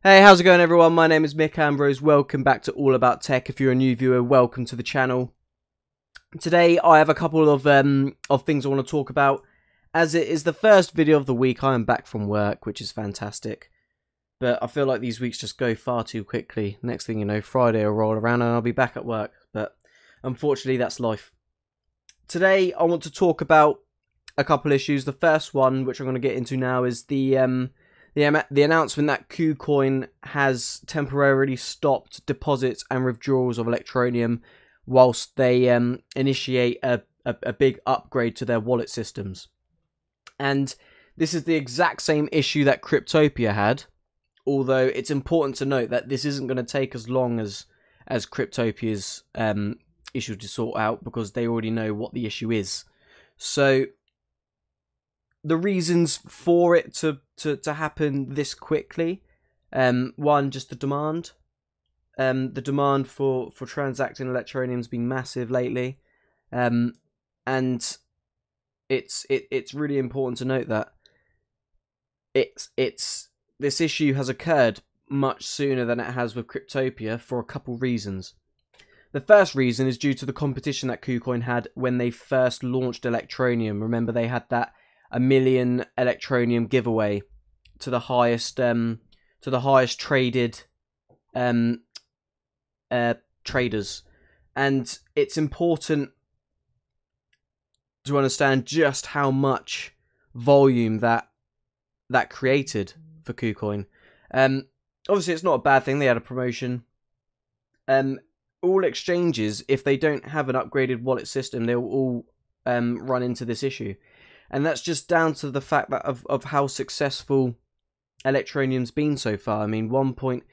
Hey, how's it going everyone? My name is Mick Ambrose. Welcome back to All About Tech. If you're a new viewer, welcome to the channel. Today I have a couple of things I want to talk about. As it is the first video of the week, I am back from work, which is fantastic. But I feel like these weeks just go far too quickly. Next thing you know, Friday will roll around and I'll be back at work. But unfortunately, that's life. Today I want to talk about a couple issues. The first one, which I'm going to get into now, is the announcement that Kucoin has temporarily stopped deposits and withdrawals of Electroneum whilst they initiate a big upgrade to their wallet systems. And this is the exact same issue that Cryptopia had, although it's important to note that this isn't going to take as long as Cryptopia's issue to sort out, because they already know what the issue is. So the reasons for it to happen this quickly, one, just the demand. The demand for transacting Electroneum has been massive lately, and it's really important to note that this issue has occurred much sooner than it has with Cryptopia for a couple reasons. The first reason is due to the competition that Kucoin had when they first launched Electroneum. Remember, they had that 1 million Electroneum giveaway to the highest traded traders, and it's important to understand just how much volume that created for Kucoin. Obviously, it's not a bad thing. They had a promotion. All exchanges, if they don't have an upgraded wallet system, they will all run into this issue. And that's just down to the fact that of how successful Electroneum's been so far. I mean, we're getting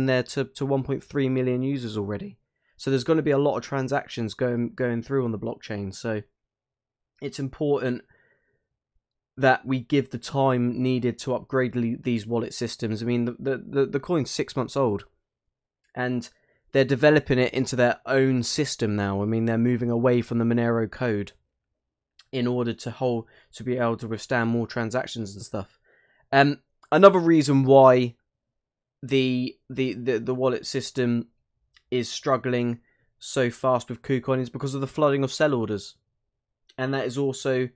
there to 1.3 million users already. So there's going to be a lot of transactions going through on the blockchain. So it's important that we give the time needed to upgrade these wallet systems. I mean, the coin's 6 months old, and they're developing it into their own system now. I mean, they're moving away from the Referal Code in order to be able to withstand more transactions and stuff. Another reason why the wallet system is struggling so fast with Kucoin is because of the flooding of sell orders, and that is also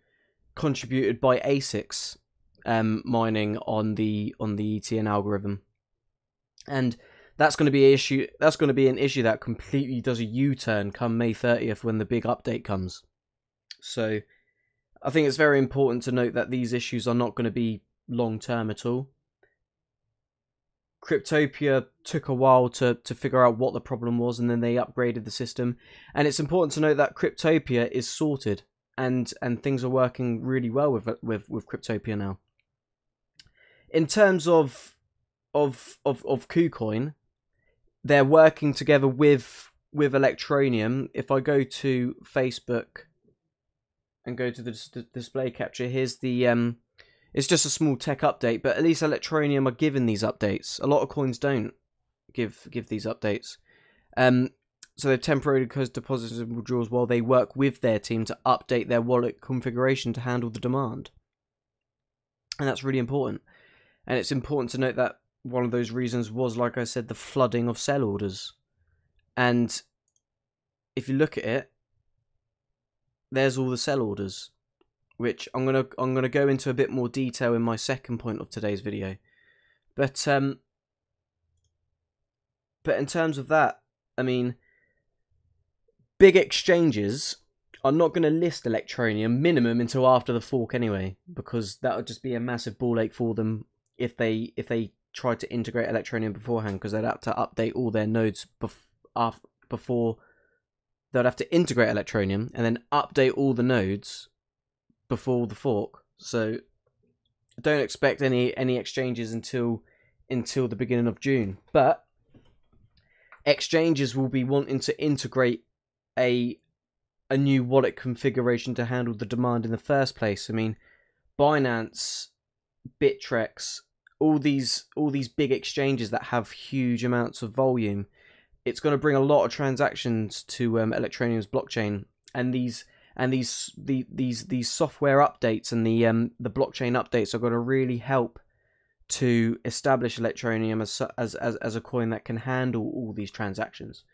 contributed by ASICS mining on the ETN algorithm, and that's going to be an issue. That's going to be an issue that completely does a U-turn come May 30th when the big update comes. So I think it's very important to note that these issues are not going to be long-term at all. Cryptopia took a while to figure out what the problem was, and then they upgraded the system. And it's important to note that Cryptopia is sorted, and things are working really well with Cryptopia now. In terms of Kucoin, they're working together with Electroneum. If I go to Facebook and go to the display capture, here's the it's just a small tech update, but at least Electroneum are giving these updates. A lot of coins don't give these updates. So they've temporarily closed deposits and withdrawals while they work with their team to update their wallet configuration to handle the demand. And that's really important. And it's important to note that one of those reasons was, like I said, the flooding of sell orders. And if you look at it, there's all the sell orders, which I'm gonna go into a bit more detail in my second point of today's video. But in terms of that, I mean, big exchanges are not going to list Electroneum minimum until after the fork anyway, because that would just be a massive ball ache for them if they tried to integrate Electroneum beforehand, because they'd have to update all their nodes before. They'd have to integrate Electroneum and then update all the nodes before the fork. So don't expect any exchanges until the beginning of June. But exchanges will be wanting to integrate a new wallet configuration to handle the demand in the first place. I mean, Binance, Bittrex, all these big exchanges that have huge amounts of volume, it's going to bring a lot of transactions to Electroneum's blockchain, and these software updates and the blockchain updates are going to really help to establish Electroneum as a coin that can handle all these transactions.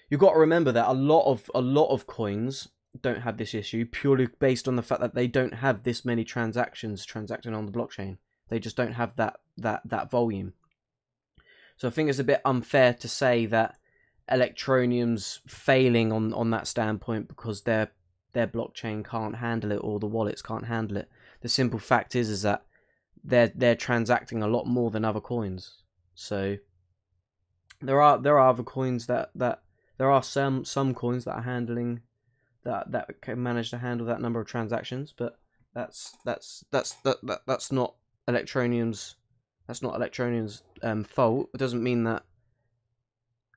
You've got to remember that a lot of coins don't have this issue purely based on the fact that they don't have this many transactions transacting on the blockchain. They just don't have that volume. So I think it's a bit unfair to say that Electroneum's failing on that standpoint because their blockchain can't handle it or the wallets can't handle it. The simple fact is that they're transacting a lot more than other coins. So there are other coins that there are some coins that are handling that can manage to handle that number of transactions, but that's not Electroneum's fault. It doesn't mean that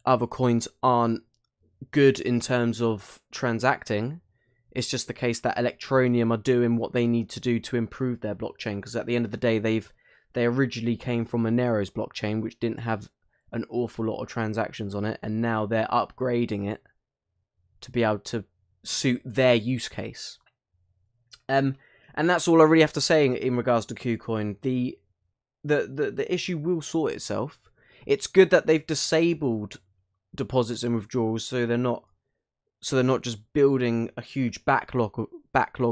other coins aren't good in terms of transacting. It's just the case that Electroneum are doing what they need to do to improve their blockchain, because at the end of the day, they originally came from Monero's blockchain, which didn't have an awful lot of transactions on it, and now they're upgrading it to be able to suit their use case. And that's all I really have to say in regards to Kucoin. The issue will sort itself. It's good that they've disabled deposits and withdrawals, so they're not just building a huge backlog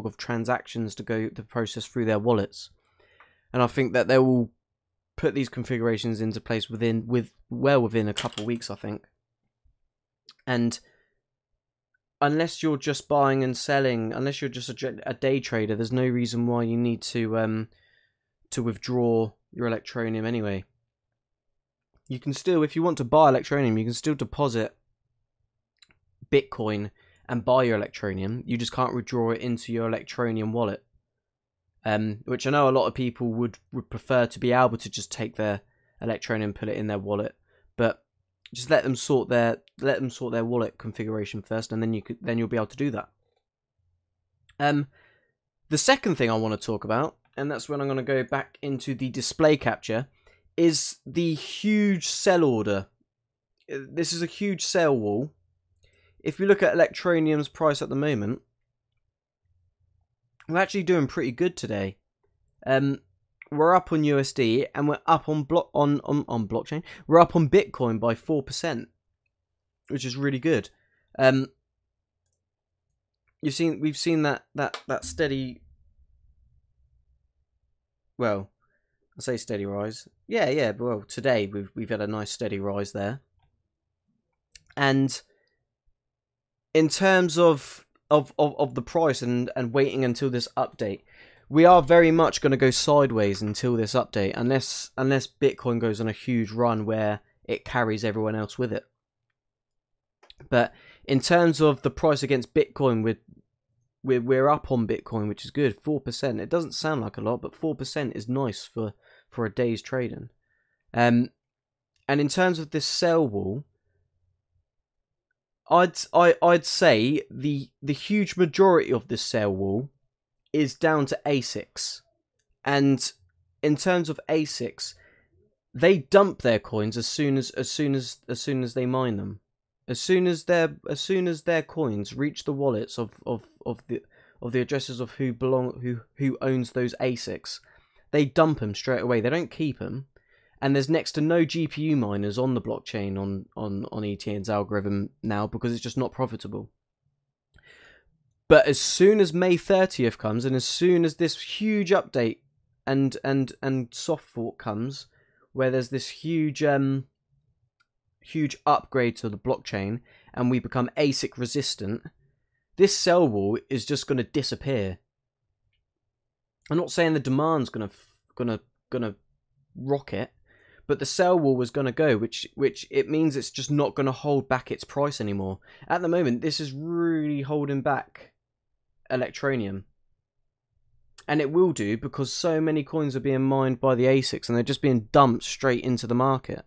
of transactions to process through their wallets. And I think that they will put these configurations into place within a couple of weeks, I think. And unless you're just buying and selling, unless you're just a day trader, there's no reason why you need to withdraw your Electroneum anyway. You can still, if you want to buy Electroneum, you can still deposit Bitcoin and buy your Electroneum. You just can't withdraw it into your Electroneum wallet, which I know a lot of people would prefer to be able to just take their Electroneum and put it in their wallet, but just let them sort their wallet configuration first, and then you'll be able to do that. The second thing I want to talk about, and that's when I'm going to go back into the display capture, is the huge sell order. This is a huge sell wall. If you look at Electroneum's price at the moment, we're actually doing pretty good today. We're up on USD and we're up on blockchain. We're up on Bitcoin by 4%, which is really good. We've seen that steady. Well, I say steady rise. Yeah. Well, today we've had a nice steady rise there. And in terms of the price and waiting until this update, we are very much going to go sideways until this update, unless Bitcoin goes on a huge run where it carries everyone else with it. But in terms of the price against Bitcoin, we're up on Bitcoin, which is good. 4%. It doesn't sound like a lot, but 4% is nice for a day's trading. And in terms of this sell wall, I'd say the huge majority of this sell wall is down to ASICS. And in terms of ASICS, they dump their coins as soon as they mine them. As soon as their coins reach the wallets of the addresses of who owns those ASICs, they dump them straight away. They don't keep them. And there's next to no GPU miners on the blockchain on ETN's algorithm now because it's just not profitable. But as soon as May 30th comes, and as soon as this huge update and soft fork comes, where there's this huge upgrade to the blockchain, and we become ASIC resistant, this sell wall is just going to disappear. I'm not saying the demand's gonna rocket, but the sell wall was going to go, which it means it's just not going to hold back its price anymore. At the moment, this is really holding back Electroneum. And it will do because so many coins are being mined by the ASICs and they're just being dumped straight into the market.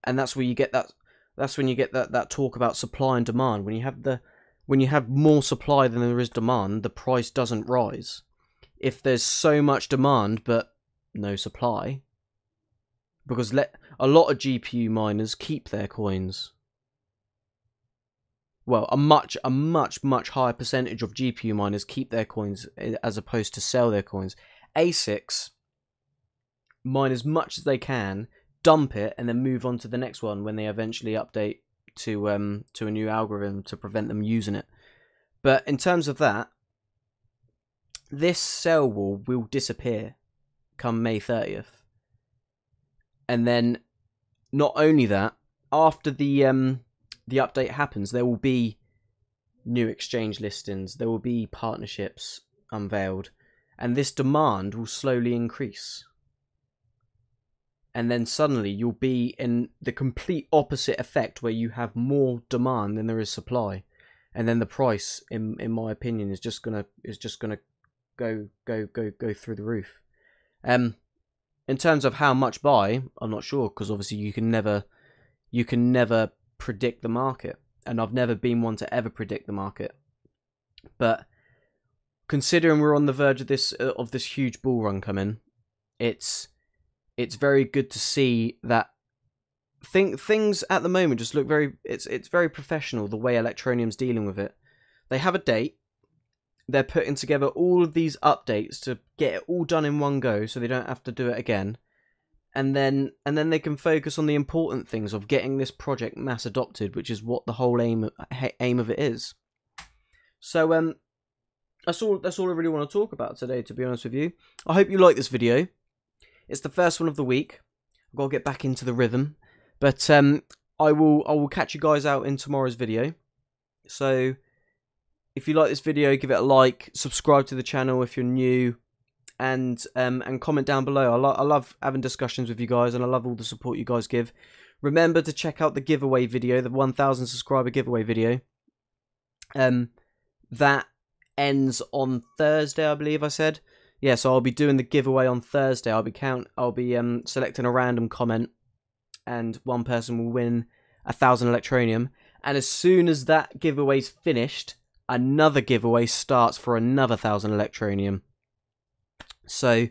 And that's where you get that. That's when you get that talk about supply and demand. When you have more supply than there is demand, the price doesn't rise. If there's so much demand but no supply, because a lot of GPU miners keep their coins. Well, a much higher percentage of GPU miners keep their coins as opposed to sell their coins. ASICs mine as much as they can, dump it, and then move on to the next one when they eventually update to a new algorithm to prevent them using it. But in terms of that, this sell wall will disappear come May 30th. And then, not only that, after the update happens, there will be new exchange listings, there will be partnerships unveiled, and this demand will slowly increase. And then suddenly you'll be in the complete opposite effect, where you have more demand than there is supply, and then the price, in my opinion, is just gonna go through the roof. In terms of how much buy, I'm not sure, because obviously you can never predict the market, and I've never been one to ever predict the market. But considering we're on the verge of this huge bull run coming, it's very good to see that things at the moment just look very it's very professional, the way Electroneum's dealing with it. They have a date. They're putting together all of these updates to get it all done in one go, so they don't have to do it again. And then they can focus on the important things of getting this project mass adopted, which is what the whole aim of it is. So that's all I really want to talk about today, to be honest with you. I hope you like this video. It's the first one of the week. I've got to get back into the rhythm, but I will catch you guys out in tomorrow's video. So if you like this video, give it a like, subscribe to the channel if you're new, and comment down below. I love having discussions with you guys, and I love all the support you guys give. Remember to check out the giveaway video, the 1,000 subscriber giveaway video. That ends on Thursday, I believe I said. Yeah, so I'll be doing the giveaway on Thursday. I'll be selecting a random comment, and one person will win 1,000 Electroneum. And as soon as that giveaway's finished, another giveaway starts for another 1,000 Electroneum. So,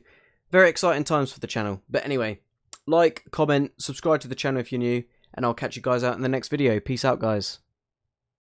very exciting times for the channel. But anyway, like, comment, subscribe to the channel if you're new, and I'll catch you guys out in the next video. Peace out, guys.